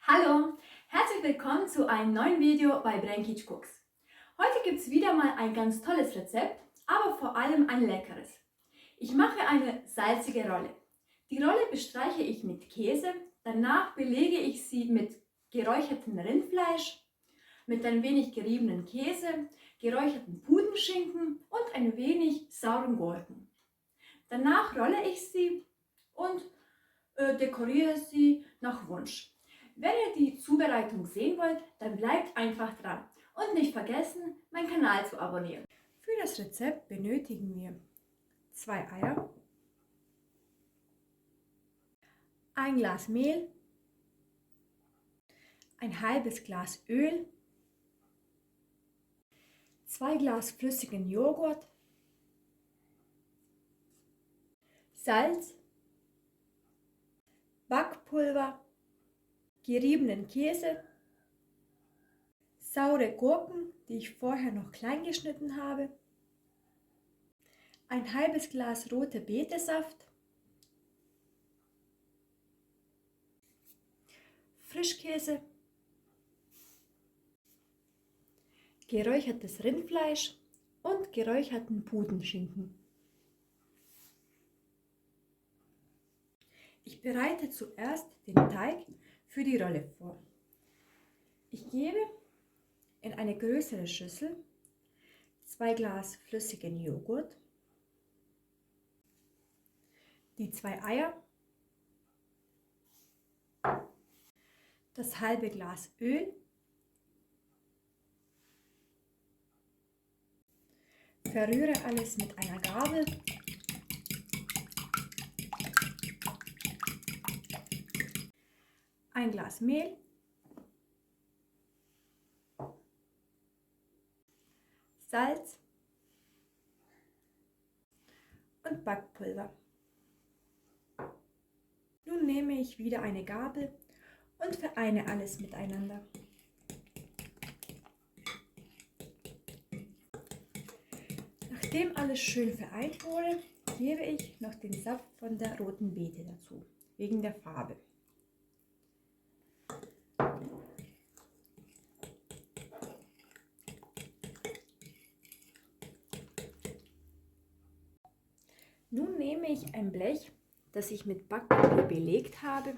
Hallo, herzlich willkommen zu einem neuen Video bei Brainkids Cooks. Heute gibt es wieder mal ein ganz tolles Rezept, aber vor allem ein leckeres. Ich mache eine salzige Rolle. Die Rolle bestreiche ich mit Käse, danach belege ich sie mit geräuchertem Rindfleisch, mit ein wenig geriebenem Käse, geräucherten Pudenschinken und ein wenig sauren Gurken. Danach rolle ich sie und dekoriere sie nach Wunsch. Wenn ihr die Zubereitung sehen wollt, dann bleibt einfach dran und nicht vergessen, meinen Kanal zu abonnieren. Für das Rezept benötigen wir 2 Eier, ein Glas Mehl, ein halbes Glas Öl, 2 Glas flüssigen Joghurt, Salz, Backpulver, geriebenen Käse, saure Gurken, die ich vorher noch klein geschnitten habe, ein halbes Glas rote Betesaft, Frischkäse, geräuchertes Rindfleisch und geräucherten Pudenschinken. Ich bereite zuerst den Teig für die Rolle vor. Ich gebe in eine größere Schüssel 2 Glas flüssigen Joghurt, die 2 Eier, das halbe Glas Öl, verrühre alles mit einer Gabel, ein Glas Mehl, Salz und Backpulver. Nun nehme ich wieder eine Gabel und vereine alles miteinander. Nachdem alles schön vereint wurde, gebe ich noch den Saft von der roten Beete dazu, wegen der Farbe. Nun nehme ich ein Blech, das ich mit Backpapier belegt habe,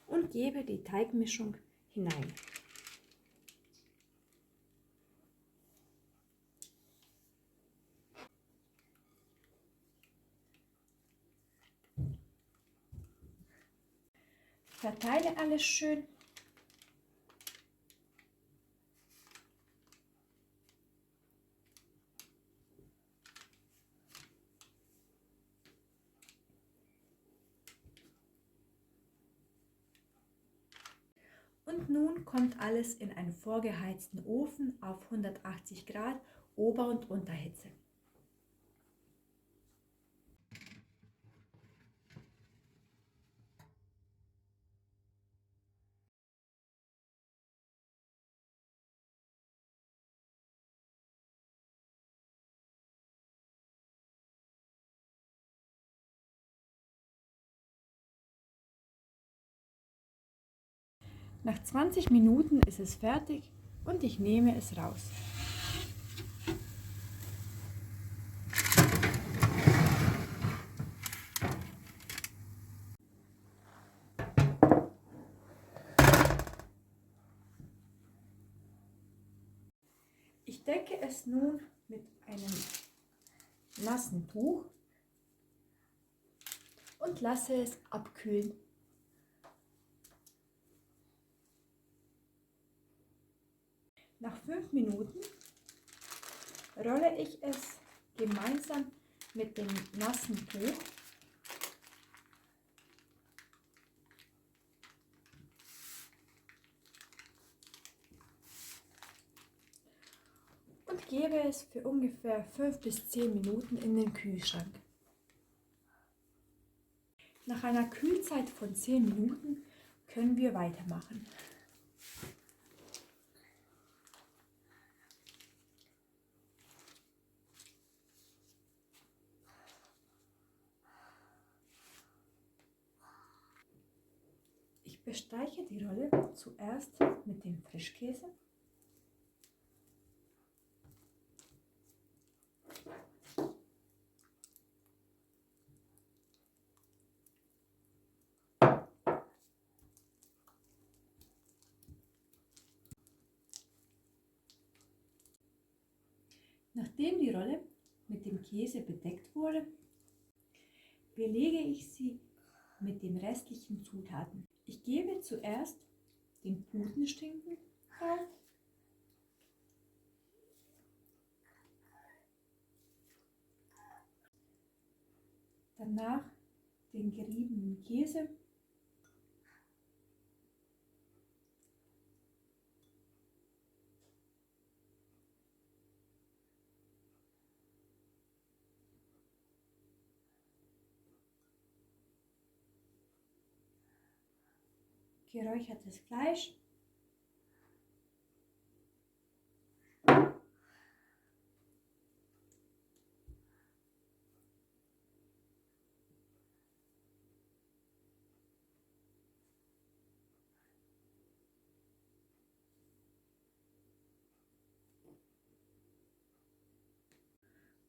und gebe die Teigmischung hinein. Verteile alles schön. Und nun kommt alles in einen vorgeheizten Ofen auf 180 Grad Ober- und Unterhitze. Nach 20 Minuten ist es fertig und ich nehme es raus. Ich decke es nun mit einem nassen Tuch und lasse es abkühlen. Nach 5 Minuten rolle ich es gemeinsam mit dem nassen Tuch und gebe es für ungefähr 5 bis 10 Minuten in den Kühlschrank. Nach einer Kühlzeit von 10 Minuten können wir weitermachen. Ich bestreiche die Rolle zuerst mit dem Frischkäse. Nachdem die Rolle mit dem Käse bedeckt wurde, belege ich sie mit den restlichen Zutaten. Ich gebe zuerst den Putenschinken drauf, danach den geriebenen Käse, geräuchertes Fleisch,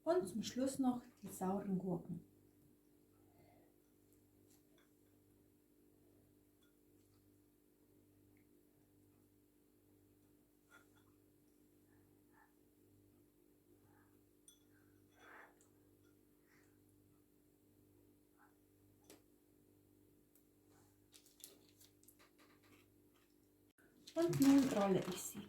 und zum Schluss noch die sauren Gurken. Und nun rolle ich sie.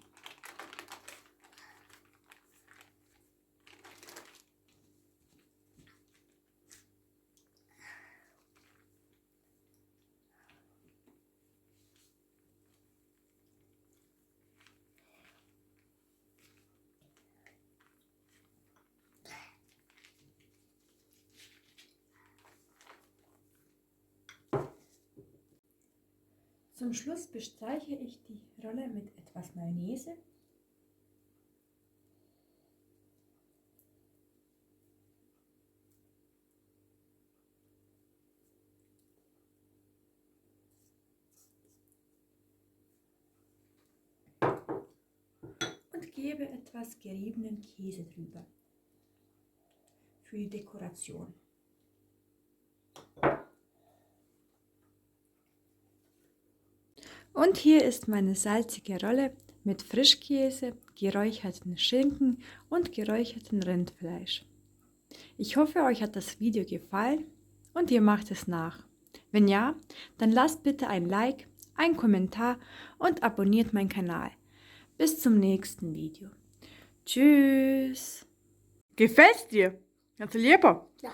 Zum Schluss bestreiche ich die Rolle mit etwas Mayonnaise. Und gebe etwas geriebenen Käse drüber für die Dekoration. Und hier ist meine salzige Rolle mit Frischkäse, geräucherten Schinken und geräuchertem Rindfleisch. Ich hoffe, euch hat das Video gefallen und ihr macht es nach. Wenn ja, dann lasst bitte ein Like, einen Kommentar und abonniert meinen Kanal. Bis zum nächsten Video. Tschüss. Gefällt's dir? Ganz lieber? Ja.